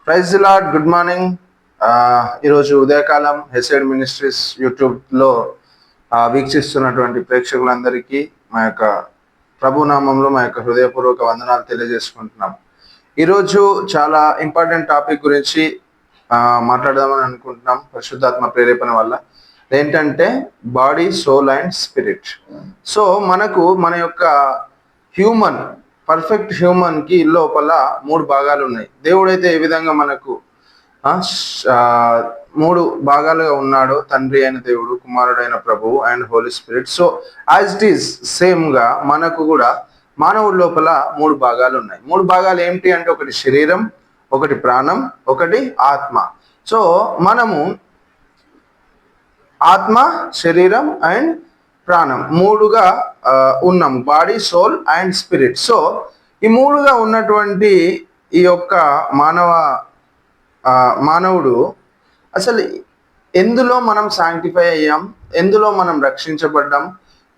Praise the lord. Good morning. ఈరోజు ఉదయకాలం హెసైడ్ ministries యూట్యూబ్లో వీక్షిస్తున్నటువంటి ప్రేక్షకులందరికీ మా యొక్క ప్రభునామంలో మా యొక్క హృదయపూర్వక వందనాలు తెలియజేసుకుంటున్నాం. ఈరోజు చాలా ఇంపార్టెంట్ టాపిక్ గురించి మాట్లాడదామని అనుకుంటున్నాం పరిశుద్ధాత్మ ప్రేరేపణ వల్ల. ఏంటంటే body, soul and spirit. So మనకు మన యొక్క హ్యూమన్ పర్ఫెక్ట్ హ్యూమన్ కి లోపల 3 భాగాలు ఉన్నాయి. దేవుడైతే ఏ విధంగా మనకు 3 భాగాలుగా ఉన్నాడో, తండ్రి అయిన దేవుడు, కుమారుడైన ప్రభువు and holy spirit. So as it is same గా మనకు కూడా మానవుడి లోపల 3 భాగాలు ఉన్నాయి. 3 భాగాలు ఏమిటి అంటే, ఒకటి శరీరం, ఒకటి ప్రాణం, ఒకటి ఆత్మ. సో మనము ఆత్మ, శరీరం అండ్ ప్రాణం 3గా ఉన్నాం. Body, soul and spirit. So ఈ 3గా ఉన్నటువంటి ఈ యొక్క మానవుడు అసలు ఎందులో మనం శాంక్టిఫై అయ్యాం, ఎందులో మనం రక్షించబడ్డాం,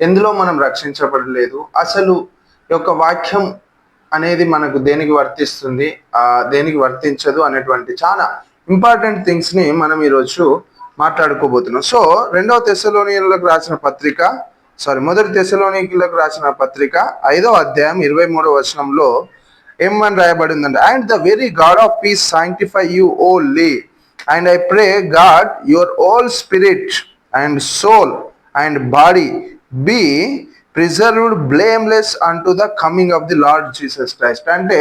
ఎందులో మనం రక్షించబడలేదు, అసలు ఈ యొక్క వాక్యం అనేది మనకు దేనికి వర్తిస్తుంది, దేనికి వర్తించదు అనేటువంటి చాలా ఇంపార్టెంట్ థింగ్స్ని మనం ఈరోజు మాట్లాడుకోబోతున్నాం. సో 2వ తెస్సలోనికీయులకు రాసిన పత్రిక మొదటి తెస్సలోనికీయులకు రాసిన పత్రిక 5వ అధ్యాయం 23వ వచనంలో ఏమని రాయబడిందంటే, and the very God of peace sanctify you only, and I pray God your all spirit and soul and body be preserved blameless unto the coming of the Lord Jesus Christ. అంటే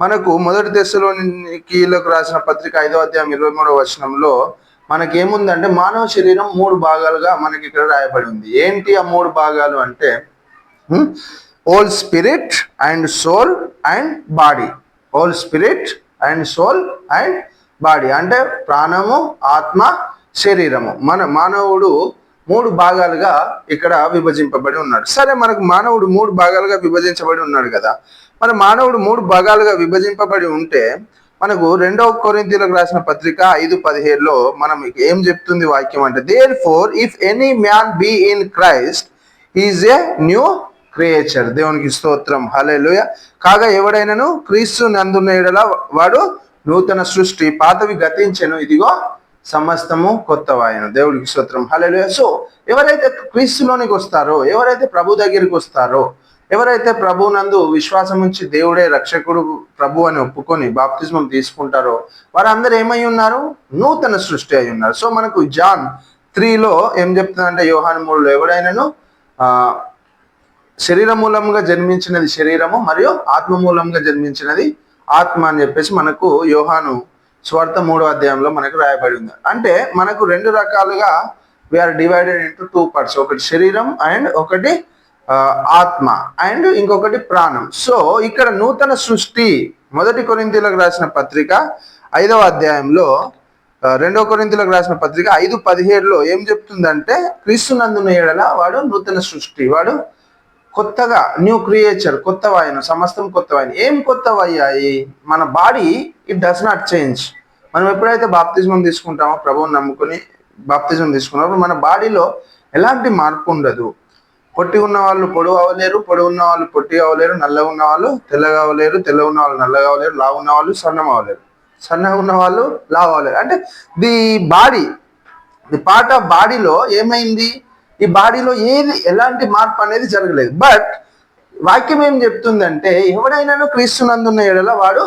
మనకు మొదటి తెస్సలోనికీయులకు రాసిన పత్రిక 5వ అధ్యాయం 23వ వచనంలో మనకేముందంటే, మానవ శరీరం 3 భాగాలుగా మనకి ఇక్కడ రాయబడి ఉంది. ఏంటి ఆ 3 భాగాలు అంటే, whole spirit and soul and body. Whole spirit and soul and body అంటే ప్రాణము, ఆత్మ, శరీరము. మానవుడు 3 భాగాలుగా ఇక్కడ విభజింపబడి ఉన్నాడు. సరే, మనకు మానవుడు 3 భాగాలుగా విభజించబడి ఉన్నాడు కదా. మన మానవుడు 3 భాగాలుగా విభజింపబడి ఉంటే మనకు 2వ కొరింథీయులకు రాసిన పత్రిక 5:17లో మనం ఏం చెప్తుంది వాక్యం అంటే, therefore if any man be in Christ is a new creature. దేవునికి స్తోత్రం, హల్లెలూయా. కాగా ఎవడైనను క్రీస్తు నందున్న యెడల వాడు నూతన సృష్టి, పాతవి గతించెను, ఇదిగో సమస్తము కొత్తవాయను. దేవుడికి స్తోత్రం, హల్లెలూయా. సో ఎవరైతే క్రీస్తులోనికి వస్తారో, ఎవరైతే ప్రభు దగ్గరికి వస్తారో, ఎవరైతే ప్రభునందు విశ్వాసం ఉంచి దేవుడే రక్షకుడు, ప్రభు అని ఒప్పుకొని బాప్తిజమం తీసుకుంటారో వారందరూ ఏమై ఉన్నారు? నూతన సృష్టి అయి ఉన్నారు. సో మనకు జాన్ 3లో ఏం చెప్తుందంటే, యోహాను 3లో ఎవడైనాను శరీర మూలంగా జన్మించినది శరీరము, మరియు ఆత్మ మూలంగా జన్మించినది ఆత్మ అని చెప్పేసి మనకు యోహాను సువార్త 3వ అధ్యాయంలో మనకు రాయబడి ఉంది. అంటే మనకు 2 రకాలుగా వీఆర్ డివైడెడ్ ఇంటూ 2 పార్ట్స్. ఒకటి శరీరం అండ్ ఒకటి ఆత్మ అండ్ ఇంకొకటి ప్రాణం. సో ఇక్కడ నూతన సృష్టి మొదటి కొరింథీయులకు రాసిన పత్రిక 5వ అధ్యాయంలో 2వ కొరింథీయులకు రాసిన పత్రిక 5:17లో ఏం చెప్తుందంటే, క్రీస్తునందున్న యెడల వాడు నూతన సృష్టి, వాడు కొత్తగా న్యూ క్రియేచర్, కొత్తవాయను, సమస్తం కొత్తవాయను. ఏం కొత్తవయ్యాయి? మన body it does not change. మనం ఎప్పుడైతే బాప్తిజమం తీసుకుంటామో, ప్రభువుని నమ్ముకుని బాప్తిజమం తీసుకున్నప్పుడు మన బాడీలో ఎలాంటి మార్పు ఉండదు. పొట్టి ఉన్న వాళ్ళు పొడవు అవ్వలేరు, పొడవు ఉన్న వాళ్ళు పొట్టి అవ్వలేరు, నల్లగా ఉన్న వాళ్ళు తెల్లగా అవ్వలేరు, తెల్లగా ఉన్న వాళ్ళు నల్లగా అవ్వలేరు, లావు ఉన్న వాళ్ళు సన్నం అవ్వలేరు, సన్నగా ఉన్న వాళ్ళు లావు అవ్వలేరు. అంటే ది పార్ట్ ఆఫ్ బాడీలో ఏమైంది? ఈ బాడీలో ఎలాంటి మార్పు అనేది జరగలేదు. బట్ వాక్యం ఏం చెప్తుందంటే, ఎవడైనాను క్రీస్తునందున్న యెడల వాడు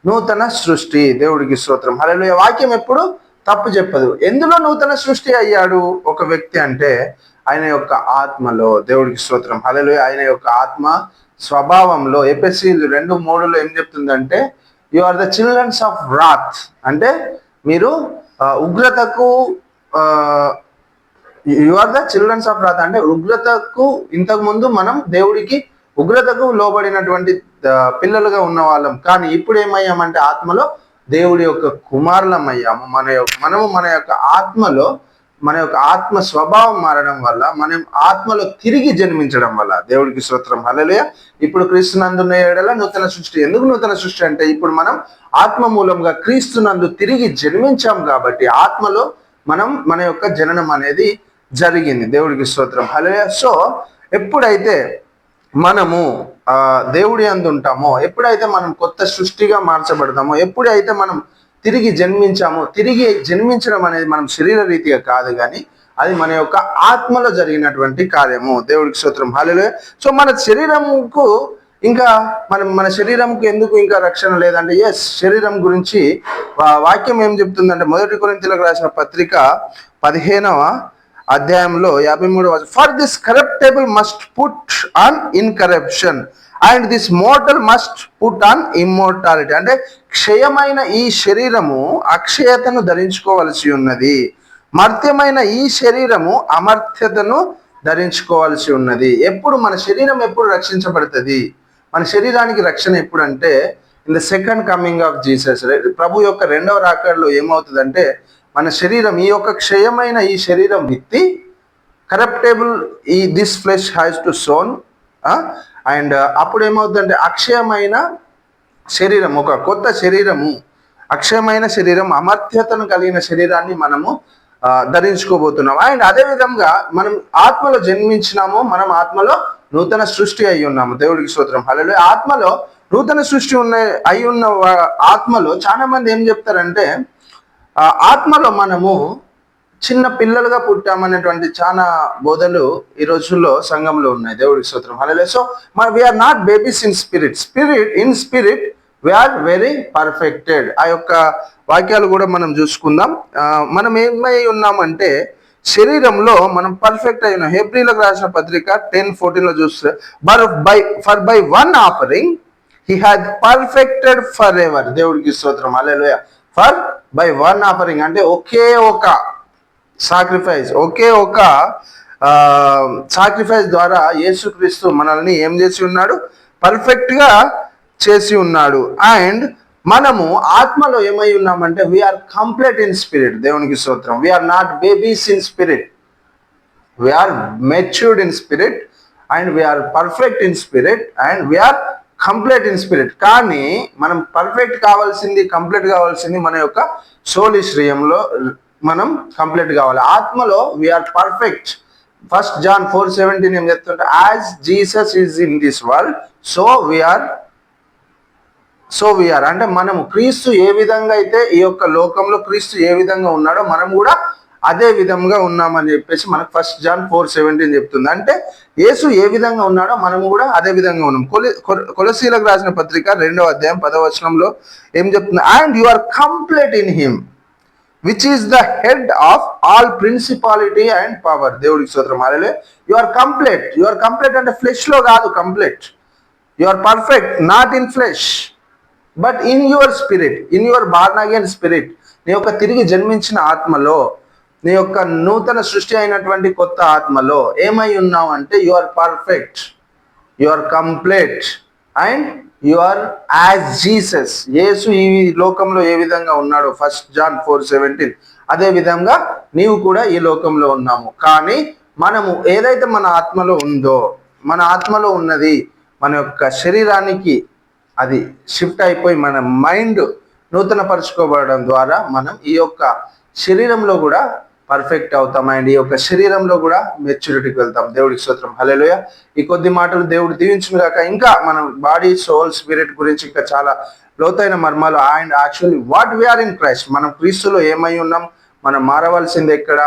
నూతన సృష్టి. దేవుడికి స్తోత్రం, హల్లెలూయా. వాక్యం ఎప్పుడు తప్పు చెప్పదు. ఎందులో నూతన సృష్టి అయ్యాడు ఒక వ్యక్తి అంటే, ఆయన యొక్క ఆత్మలో. దేవుడికి స్తోత్రం, హల్లెలూయా. ఆయన యొక్క ఆత్మ స్వభావంలో. ఎఫెసీయులు 2:3లో ఏం చెప్తుందంటే, you are the childrens of wrath. అంటే మీరు ఉగ్రతకు you are the childrens of wrath అంటే ఉగ్రతకు, ఇంతకు ముందు మనం దేవుడికి ఉగ్రతకు లోబడినటువంటి పిల్లలుగా ఉన్న వాళ్ళం. కానీ ఇప్పుడు ఏమయ్యామంటే, ఆత్మలో దేవుడి యొక్క కుమారులం అయ్యాము. మనము మన యొక్క ఆత్మలో, మన యొక్క ఆత్మ స్వభావం మారడం వల్ల, మనం ఆత్మలో తిరిగి జన్మించడం వల్ల. దేవుడికి స్తోత్రం, హల్లెలూయా. ఇప్పుడు క్రీస్తునందున్న యెడల నూతన సృష్టి. ఎందుకు నూతన సృష్టి అంటే, ఇప్పుడు మనం ఆత్మ మూలంగా క్రీస్తునందు తిరిగి జన్మించాం కాబట్టి ఆత్మలో మన యొక్క జననం అనేది జరిగింది. దేవుడికి స్తోత్రం, హల్లెలూయా. సో ఎప్పుడైతే మనము దేవుడి యందు ఉంటామో, ఎప్పుడైతే మనం కొత్త సృష్టిగా మార్చబడతామో, ఎప్పుడైతే మనం తిరిగి జన్మించాము. తిరిగి జన్మించడం అనేది మనం శరీర రీతిగా కాదు, కానీ అది మన యొక్క ఆత్మలో జరిగినటువంటి కార్యము. దేవుడికి స్తోత్రం, హల్లెలూయా. సో మన శరీరంకు ఇంకా మన శరీరంకు ఎందుకు ఇంకా రక్షణ లేదంటే, ఎస్, శరీరం గురించి వాక్యం ఏం చెప్తుందంటే, 1 కొరింథీయులకు రాసిన పత్రిక 15వ అధ్యాయంలో 53వ for this corruptible must put on incorruption and this mortal must put on immortality. అంటే క్షయమైన ఈ శరీరము అక్షయతను ధరించుకోవలసి ఉన్నది, మర్త్యమైన ఈ శరీరము అమర్త్యతను ధరించుకోవాల్సి ఉన్నది. ఎప్పుడు మన శరీరం ఎప్పుడు రక్షించబడుతుంది? మన శరీరానికి రక్షణ ఎప్పుడు అంటే, in the second coming of Jesus. ప్రభు యొక్క రెండవ రాకడలో ఏమవుతుందంటే, మన శరీరం ఈ యొక్క క్షయమైన ఈ శరీరం విత్తి corruptible this flesh has to sown, and అప్పుడు ఏమవుతుందంటే అక్షయమైన శరీరం, ఒక కొత్త శరీరము, అక్షయమైన శరీరం, అమర్త్యతను కలిగిన శరీరాన్ని మనము ధరించుకోబోతున్నాం. అండ్ అదే విధంగా మనం ఆత్మలో జన్మించినాము, మనం ఆత్మలో నూతన సృష్టి అయి ఉన్నాము. దేవుడికి స్తోత్రం, హల్లెలూయా. ఆత్మలో నూతన సృష్టి అయి ఉన్న ఆత్మలో చాలా మంది ఏం చెప్తారంటే, ఆత్మలో మనము చిన్న పిల్లలుగా పుట్టామనేటువంటి చాలా బోధలు ఈ రోజుల్లో సంఘంలో ఉన్నాయి. దేవుడికి స్తోత్రం, హల్లెలూయా. So we are not babies in spirit we are very perfected. ఆ యొక్క వాక్యాలు కూడా మనం చూసుకుందాం. మనం ఏమై ఉన్నామంటే శరీరంలో మనం పర్ఫెక్ట్ అయిన. హెబ్రీలకు రాసిన పత్రిక 10:14 చూస్తే, for by one offering he had perfected for ever. దేవుడికి స్తోత్రం, హల్లెలూయా. ఫర్ బై వన్ ఆఫరింగ్ అంటే ఒకే ఒక సాక్రిఫైస్, ఒకే ఒక సాక్రిఫైస్ ద్వారా యేసుక్రీస్తు మనల్ని ఏం చేసి ఉన్నాడు? పర్ఫెక్ట్ గా చేసి ఉన్నాడు. అండ్ మనము ఆత్మలో ఏమై ఉన్నామంటే వీఆర్ కంప్లీట్ ఇన్ స్పిరిట్. దేవునికి స్తోత్రం. We are not babies in spirit, we are matured in spirit and we are perfect in spirit and we are complete in spirit. కానీ మనం పర్ఫెక్ట్ కావాల్సింది, కంప్లీట్ కావాల్సింది మన యొక్క సోలి శ్రేయంలో మనం కంప్లీట్ కావాలి. ఆత్మలో వీఆర్ పర్ఫెక్ట్. 1 John 4:17 ఏం చెప్తుంటే, as Jesus is in this world so we are అంటే మనము క్రీస్తు ఏ విధంగా అయితే ఈ యొక్క లోకంలో క్రీస్తు ఏ విధంగా ఉన్నాడో మనం కూడా అదే విధంగా ఉన్నామని చెప్పేసి మనకు 1 John 4:17 చెప్తుంది. అంటే యేసు ఏ విధంగా ఉన్నాడో మనము కూడా అదే విధంగా ఉన్నాం. కొలసీలకు రాసిన పత్రిక 2వ అధ్యాయం 10వ వచనంలో ఏం చెప్తుంది? And you are complete in him which is the head of all principality and power. దేవుడికి స్తోత్రం, హల్లెలూయా. యు ఆర్ కంప్లీట్ అంటే ఫ్లెష్ లో కాదు, complete. You are perfect not in flesh but in your spirit, in your born again spirit. నీ యొక్క తిరిగి జన్మించిన ఆత్మలో, నీ యొక్క నూతన సృష్టి అయినటువంటి కొత్త ఆత్మలో ఏమై ఉన్నావు అంటే you are perfect, you are complete and you are as Jesus. యేసు ఈ లోకంలో ఏ విధంగా ఉన్నాడో 1 John 4:17 అదే విధంగా నీవు కూడా ఈ లోకంలో ఉన్నాము. కానీ మనము ఏదైతే మన ఆత్మలో ఉందో, మన ఆత్మలో ఉన్నది మన యొక్క శరీరానికి అది షిఫ్ట్ అయిపోయి మన మైండ్ నూతన పరుచుకోబడడం ద్వారా మనం ఈ యొక్క శరీరంలో కూడా పర్ఫెక్ట్ అవుతాం అండ్ ఈ యొక్క శరీరంలో కూడా మెచ్యూరిటీకి వెళ్తాం. దేవుడికి స్తోత్రం, హల్లెలూయా. ఈ కొద్ది మాటలు దేవుడు దీవించును గాక. ఇంకా మనం బాడీ, సోల్, స్పిరిట్ గురించి ఇంకా చాలా లోతైన మర్మాలు and actually what we are in Christ, మనం క్రీస్తులో ఏమై ఉన్నాం, మనం మారవలసింది ఎక్కడ,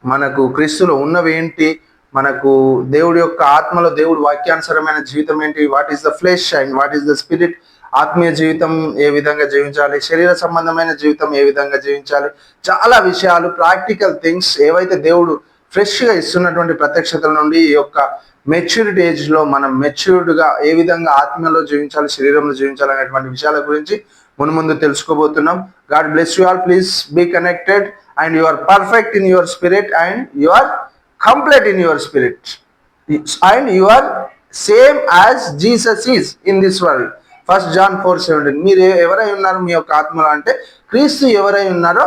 మనకు క్రీస్తులో ఉన్నవి ఏంటి, మనకు దేవుడి యొక్క ఆత్మలో దేవుడు వాక్యానుసరమైన జీవితం ఏంటి, what is the flesh and what is the spirit, ఆత్మీయ జీవితం ఏ విధంగా జీవించాలి, శరీర సంబంధమైన జీవితం ఏ విధంగా జీవించాలి, చాలా విషయాలు, ప్రాక్టికల్ థింగ్స్ ఏవైతే దేవుడు ఫ్రెష్గా ఇస్తున్నటువంటి ప్రత్యక్షతల నుండి ఈ యొక్క మెచ్యూరిటీ ఏజ్లో మనం మెచ్యూర్డ్గా ఏ విధంగా ఆత్మలో జీవించాలి, శరీరంలో జీవించాలి అనేటువంటి విషయాల గురించి ముందు తెలుసుకోబోతున్నాం. God bless you all. Please be connected and you are perfect in your spirit and you are complete in your spirit and you are same as Jesus is in this world. 1 John 4:17 మీరు ఎవరై ఉన్నారు మీ యొక్క ఆత్మలో అంటే క్రీస్తు ఎవరై ఉన్నారో,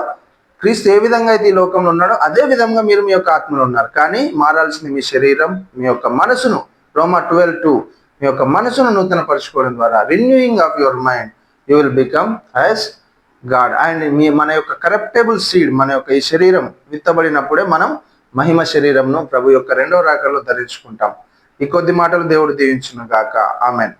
క్రీస్తు ఏ విధంగా అయితే ఈ లోకంలో ఉన్నాడో అదే విధంగా మీరు మీ యొక్క ఆత్మలో ఉన్నారు. కానీ మారాల్సింది మీ శరీరం, మీ యొక్క మనసును. రోమా 12:2 మీ యొక్క మనసును నూతన పరచుకోవడం ద్వారా renewing of your mind you will become as God. And మన యొక్క కరప్టబుల్ సీడ్, మన యొక్క ఈ శరీరం విత్తబడినప్పుడే మనం మహిమ శరీరంను ప్రభు యొక్క రెండవ రాకడలో ధరించుకుంటాం. ఈ కొద్ది మాటలు దేవుడు దీవించును గాక. ఆమెన్.